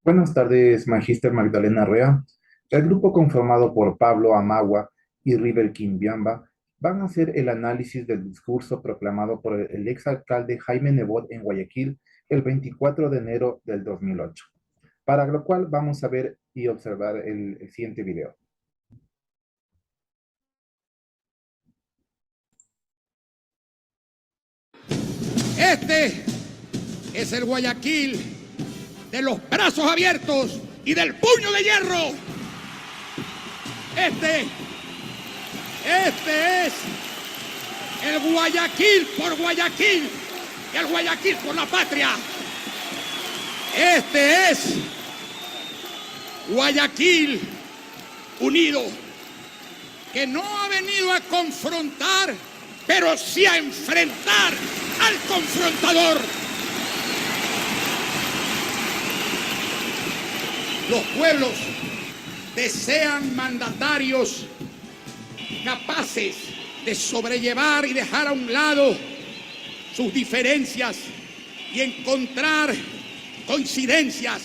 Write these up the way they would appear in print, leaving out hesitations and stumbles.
Buenas tardes, Magíster Magdalena Rea. El grupo conformado por Pablo Amagua y River Quimbiamba van a hacer el análisis del discurso proclamado por el exalcalde Jaime Nebot en Guayaquil el 24 de enero del 2008, para lo cual vamos a ver y observar el siguiente video. Este es el Guayaquil de los brazos abiertos y del puño de hierro. Este es el Guayaquil por Guayaquil y el Guayaquil por la patria. Este es Guayaquil unido, que no ha venido a confrontar, pero sí a enfrentar al confrontador. Los pueblos desean mandatarios capaces de sobrellevar y dejar a un lado sus diferencias y encontrar coincidencias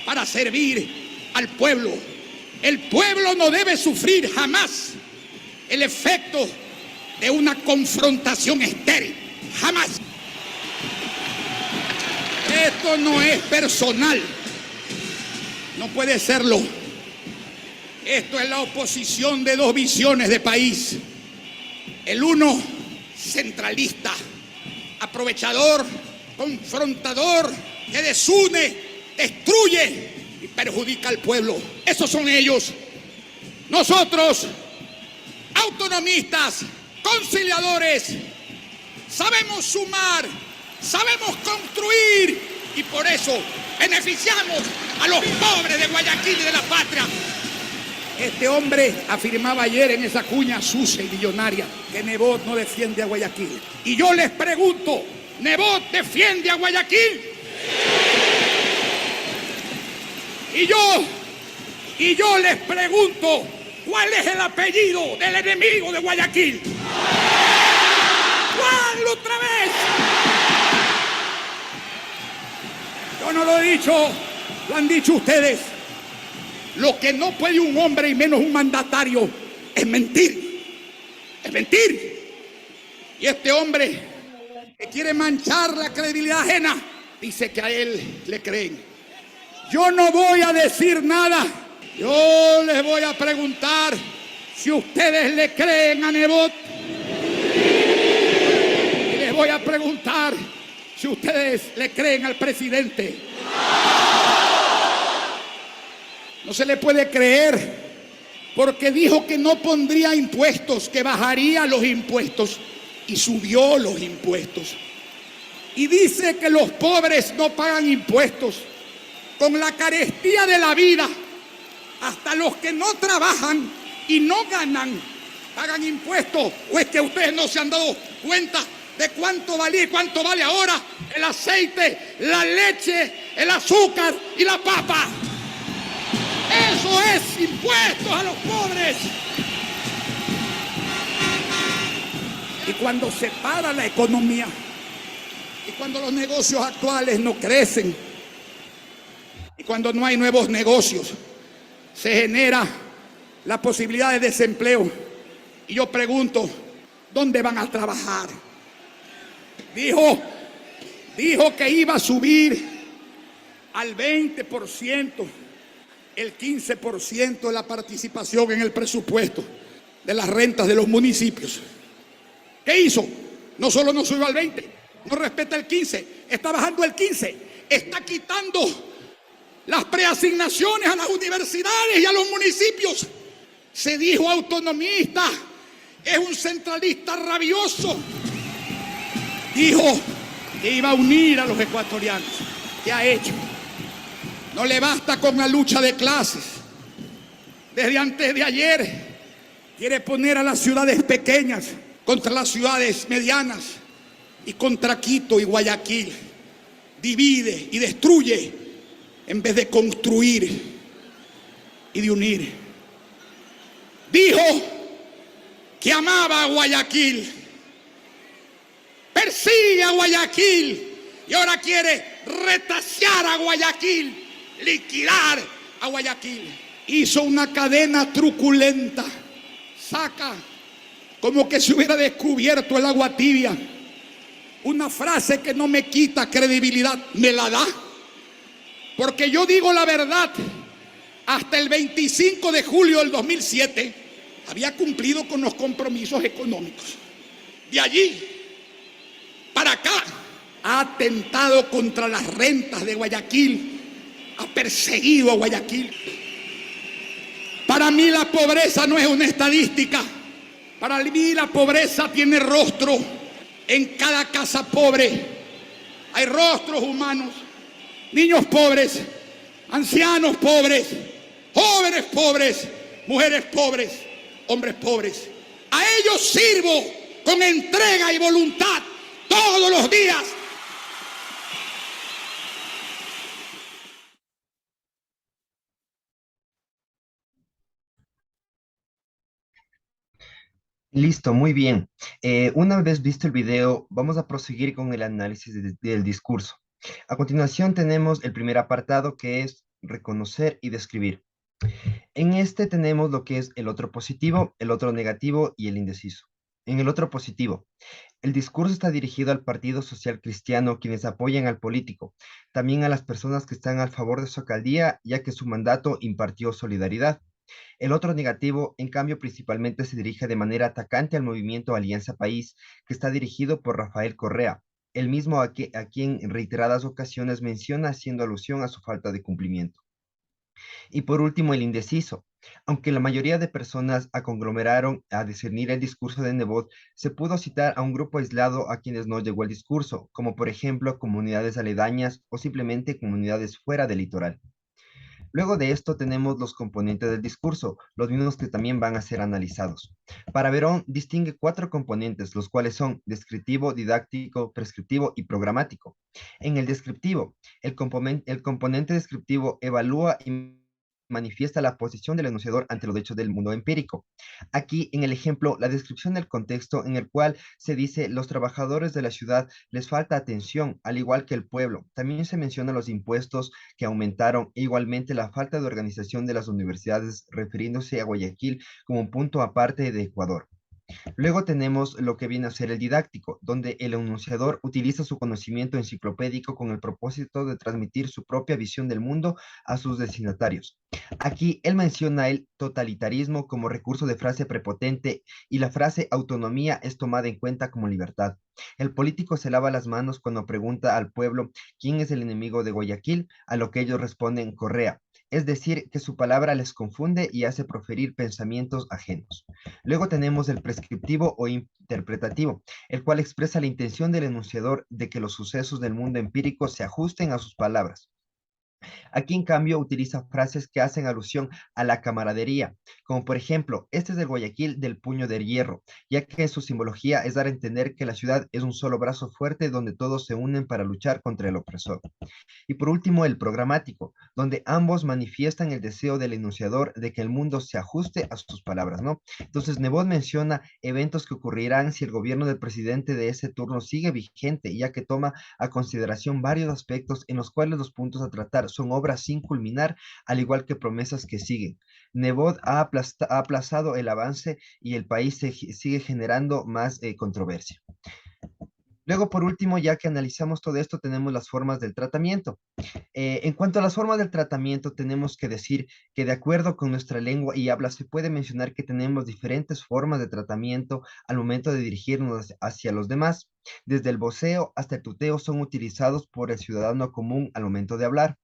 para servir al pueblo. El pueblo no debe sufrir jamás el efecto de una confrontación estéril. Jamás. Esto no es personal. No puede serlo. Esto es la oposición de dos visiones de país. El uno, centralista, aprovechador, confrontador, que desune, destruye y perjudica al pueblo. Esos son ellos. Nosotros, autonomistas, conciliadores, sabemos sumar, sabemos construir y por eso beneficiamos a los pobres de Guayaquil y de la patria. Este hombre afirmaba ayer en esa cuña sucia y millonaria que Nebot no defiende a Guayaquil. Y yo les pregunto, ¿Nebot defiende a Guayaquil? Y yo les pregunto, ¿cuál es el apellido del enemigo de Guayaquil? ¿Cuál otra vez? Yo no lo he dicho, lo han dicho ustedes. Lo que no puede un hombre y menos un mandatario es mentir. Es mentir. Y este hombre que quiere manchar la credibilidad ajena dice que a él le creen. Yo no voy a decir nada. Yo les voy a preguntar si ustedes le creen a Nebot. Y les voy a preguntar si ustedes le creen al presidente. No se le puede creer porque dijo que no pondría impuestos, que bajaría los impuestos y subió los impuestos. Y dice que los pobres no pagan impuestos. Con la carestía de la vida, hasta los que no trabajan y no ganan pagan impuestos. ¿O es que ustedes no se han dado cuenta de cuánto valía y cuánto vale ahora el aceite, la leche, el azúcar y la papa? Eso es impuestos a los pobres. Y cuando se para la economía y cuando los negocios actuales no crecen y cuando no hay nuevos negocios, se genera la posibilidad de desempleo. Y yo pregunto, ¿dónde van a trabajar? Dijo que iba a subir al 20%, el 15% de la participación en el presupuesto de las rentas de los municipios. ¿Qué hizo? No solo no subió al 20%, no respeta el 15%, está bajando el 15%, está quitando las preasignaciones a las universidades y a los municipios. Se dijo autonomista, es un centralista rabioso. Dijo que iba a unir a los ecuatorianos. ¿Qué ha hecho? No le basta con la lucha de clases. Desde antes de ayer quiere poner a las ciudades pequeñas contra las ciudades medianas y contra Quito y Guayaquil. Divide y destruye en vez de construir y de unir. Dijo que amaba a Guayaquil, persigue a Guayaquil y ahora quiere retasear a Guayaquil liquidar a Guayaquil. Hizo una cadena truculenta. Saca como que se hubiera descubierto el agua tibia. Una frase que no me quita credibilidad, me la da. Porque yo digo la verdad. Hasta el 25 de julio del 2007 había cumplido con los compromisos económicos. De allí para acá ha atentado contra las rentas de Guayaquil, ha perseguido a Guayaquil. Para mí la pobreza no es una estadística. Para mí la pobreza tiene rostro. En cada casa pobre hay rostros humanos. Niños pobres, ancianos pobres, jóvenes pobres, mujeres pobres, hombres pobres. A ellos sirvo con entrega y voluntad todos los días. Listo, muy bien. Una vez visto el video, vamos a proseguir con el análisis del discurso. A continuación tenemos el primer apartado, que es reconocer y describir. En este tenemos lo que es el otro positivo, el otro negativo y el indeciso. En el otro positivo, el discurso está dirigido al Partido Social Cristiano, quienes apoyan al político, también a las personas que están a favor de su alcaldía, ya que su mandato impartió solidaridad. El otro negativo, en cambio, principalmente se dirige de manera atacante al movimiento Alianza País, que está dirigido por Rafael Correa, el mismo a quien en reiteradas ocasiones menciona haciendo alusión a su falta de cumplimiento. Y por último, el indeciso. Aunque la mayoría de personas conglomeraron a discernir el discurso de Nebot, se pudo citar a un grupo aislado a quienes no llegó el discurso, como por ejemplo comunidades aledañas o simplemente comunidades fuera del litoral. Luego de esto tenemos los componentes del discurso, los mismos que también van a ser analizados. Para Verón distingue 4 componentes, los cuales son descriptivo, didáctico, prescriptivo y programático. En el descriptivo, el componente descriptivo evalúa y manifiesta la posición del enunciador ante los hechos del mundo empírico. Aquí, en el ejemplo, la descripción del contexto en el cual se dice los trabajadores de la ciudad les falta atención, al igual que el pueblo. También se menciona los impuestos que aumentaron e igualmente la falta de organización de las universidades, refiriéndose a Guayaquil como un punto aparte de Ecuador. Luego tenemos lo que viene a ser el didáctico, donde el enunciador utiliza su conocimiento enciclopédico con el propósito de transmitir su propia visión del mundo a sus destinatarios. Aquí él menciona el totalitarismo como recurso de frase prepotente y la frase autonomía es tomada en cuenta como libertad. El político se lava las manos cuando pregunta al pueblo quién es el enemigo de Guayaquil, a lo que ellos responden Correa. Es decir, que su palabra les confunde y hace proferir pensamientos ajenos. Luego tenemos el prescriptivo o interpretativo, el cual expresa la intención del enunciador de que los sucesos del mundo empírico se ajusten a sus palabras. Aquí, en cambio, utiliza frases que hacen alusión a la camaradería, como por ejemplo, este es el Guayaquil del puño de hierro, ya que su simbología es dar a entender que la ciudad es un solo brazo fuerte donde todos se unen para luchar contra el opresor. Y por último, el programático, donde ambos manifiestan el deseo del enunciador de que el mundo se ajuste a sus palabras, ¿no? Entonces, Nebot menciona eventos que ocurrirán si el gobierno del presidente de ese turno sigue vigente, ya que toma a consideración varios aspectos en los cuales los puntos a tratar son obras sin culminar, al igual que promesas que siguen. Nebot ha aplazado el avance y el país sigue generando más controversia. Luego, por último, ya que analizamos todo esto, tenemos las formas del tratamiento. En cuanto a las formas del tratamiento, tenemos que decir que de acuerdo con nuestra lengua y habla, se puede mencionar que tenemos diferentes formas de tratamiento al momento de dirigirnos hacia los demás. Desde el voceo hasta el tuteo son utilizados por el ciudadano común al momento de hablar.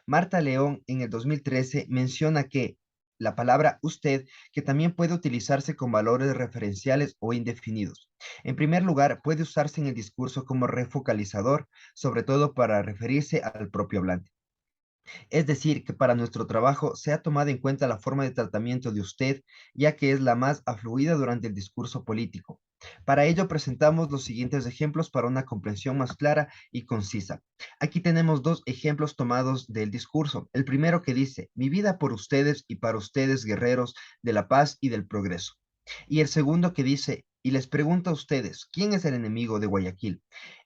Marta León en el 2013 menciona que la palabra usted, que también puede utilizarse con valores referenciales o indefinidos. En primer lugar, puede usarse en el discurso como refocalizador, sobre todo para referirse al propio hablante. Es decir, que para nuestro trabajo se ha tomado en cuenta la forma de tratamiento de usted, ya que es la más afluida durante el discurso político. Para ello presentamos los siguientes ejemplos para una comprensión más clara y concisa. Aquí tenemos 2 ejemplos tomados del discurso. El primero que dice, mi vida por ustedes y para ustedes, guerreros de la paz y del progreso. Y el segundo que dice, y les pregunta a ustedes, ¿quién es el enemigo de Guayaquil?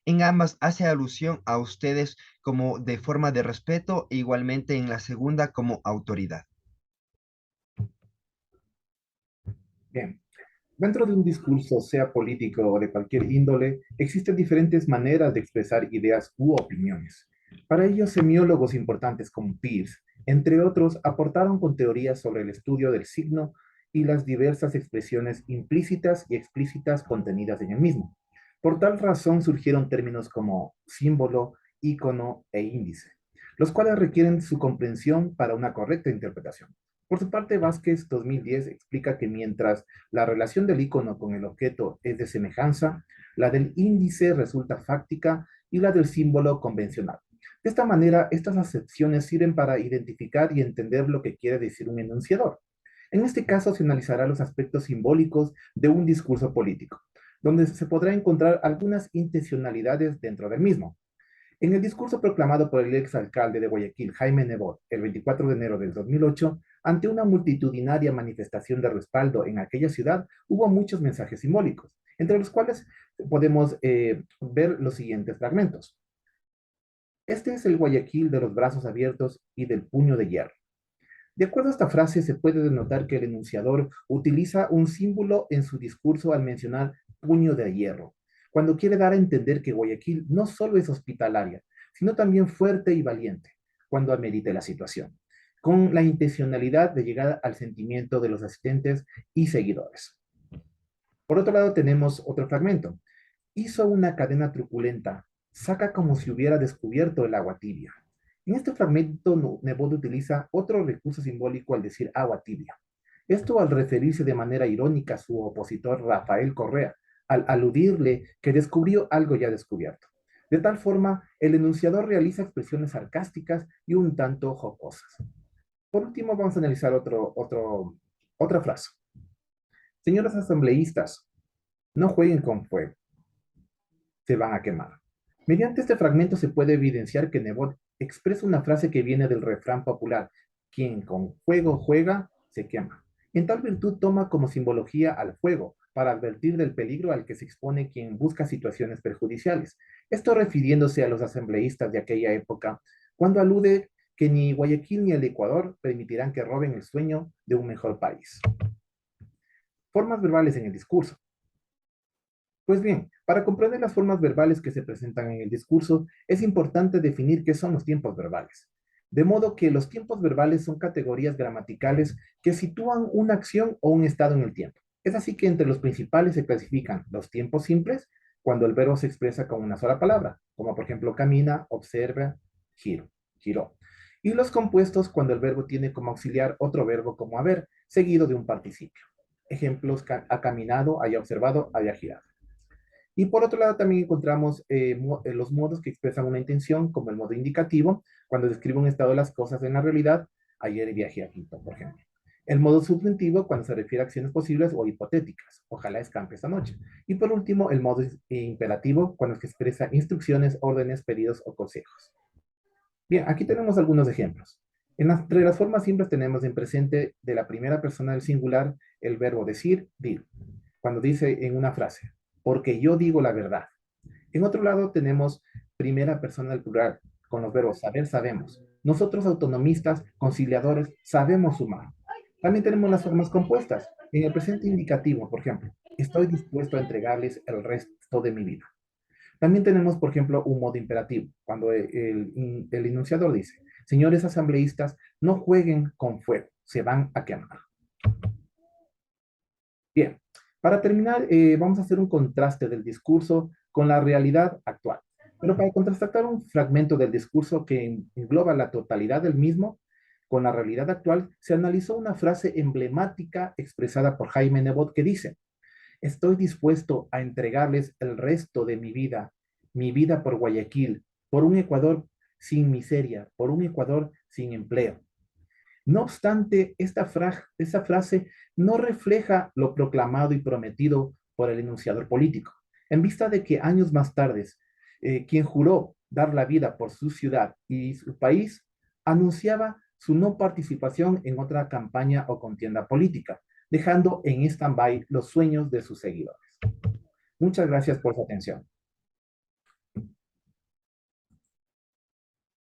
En ambas hace alusión a ustedes como de forma de respeto e igualmente en la segunda como autoridad. Bien. Dentro de un discurso, sea político o de cualquier índole, existen diferentes maneras de expresar ideas u opiniones. Para ello, semiólogos importantes como Peirce, entre otros, aportaron con teorías sobre el estudio del signo y las diversas expresiones implícitas y explícitas contenidas en el mismo. Por tal razón surgieron términos como símbolo, ícono e índice, los cuales requieren su comprensión para una correcta interpretación. Por su parte, Vázquez 2010 explica que mientras la relación del icono con el objeto es de semejanza, la del índice resulta fáctica y la del símbolo convencional. De esta manera, estas acepciones sirven para identificar y entender lo que quiere decir un enunciador. En este caso, se analizará los aspectos simbólicos de un discurso político, donde se podrá encontrar algunas intencionalidades dentro del mismo. En el discurso proclamado por el exalcalde de Guayaquil, Jaime Nebot, el 24 de enero del 2008, ante una multitudinaria manifestación de respaldo en aquella ciudad, hubo muchos mensajes simbólicos, entre los cuales podemos ver los siguientes fragmentos. Este es el Guayaquil de los brazos abiertos y del puño de hierro. De acuerdo a esta frase, se puede denotar que el enunciador utiliza un símbolo en su discurso al mencionar puño de hierro, cuando quiere dar a entender que Guayaquil no solo es hospitalaria, sino también fuerte y valiente, cuando amerite la situación, con la intencionalidad de llegar al sentimiento de los asistentes y seguidores. Por otro lado, tenemos otro fragmento. Hizo una cadena truculenta, saca como si hubiera descubierto el agua tibia. En este fragmento, Nebot utiliza otro recurso simbólico al decir agua tibia. Esto al referirse de manera irónica a su opositor Rafael Correa, al aludirle que descubrió algo ya descubierto. De tal forma, el enunciador realiza expresiones sarcásticas y un tanto jocosas. Por último, vamos a analizar otra frase. Señores asambleístas, no jueguen con fuego, se van a quemar. Mediante este fragmento se puede evidenciar que Nebot expresa una frase que viene del refrán popular, quien con fuego juega, se quema. En tal virtud toma como simbología al fuego, para advertir del peligro al que se expone quien busca situaciones perjudiciales. Esto refiriéndose a los asambleístas de aquella época, cuando alude que ni Guayaquil ni el Ecuador permitirán que roben el sueño de un mejor país. Formas verbales en el discurso. Pues bien, para comprender las formas verbales que se presentan en el discurso, es importante definir qué son los tiempos verbales. De modo que los tiempos verbales son categorías gramaticales que sitúan una acción o un estado en el tiempo. Es así que entre los principales se clasifican los tiempos simples, cuando el verbo se expresa con una sola palabra, como por ejemplo camina, observa, giro, giró. Y los compuestos, cuando el verbo tiene como auxiliar otro verbo como haber, seguido de un participio. Ejemplos, ha caminado, haya observado, haya girado. Y por otro lado también encontramos los modos que expresan una intención, como el modo indicativo, cuando describe un estado de las cosas en la realidad, ayer viajé a Quito, por ejemplo. El modo subjuntivo, cuando se refiere a acciones posibles o hipotéticas, ojalá escampe esta noche. Y por último, el modo imperativo, cuando se expresa instrucciones, órdenes, pedidos o consejos. Bien, aquí tenemos algunos ejemplos. Entre las formas simples tenemos en presente de la primera persona del singular el verbo decir, dir. Cuando dice en una frase, porque yo digo la verdad. En otro lado tenemos primera persona del plural, con los verbos saber, sabemos. Nosotros autonomistas, conciliadores, sabemos sumar. También tenemos las formas compuestas. En el presente indicativo, por ejemplo, estoy dispuesto a entregarles el resto de mi vida. También tenemos, por ejemplo, un modo imperativo, cuando el enunciador dice, señores asambleístas, no jueguen con fuego, se van a quemar. Bien, para terminar, vamos a hacer un contraste del discurso con la realidad actual. Pero para contrastar un fragmento del discurso que engloba la totalidad del mismo, con la realidad actual, se analizó una frase emblemática expresada por Jaime Nebot que dice, estoy dispuesto a entregarles el resto de mi vida por Guayaquil, por un Ecuador sin miseria, por un Ecuador sin empleo. No obstante, esta frase no refleja lo proclamado y prometido por el enunciador político, en vista de que años más tarde, quien juró dar la vida por su ciudad y su país, anunciaba su no participación en otra campaña o contienda política, dejando en stand-by los sueños de sus seguidores. Muchas gracias por su atención.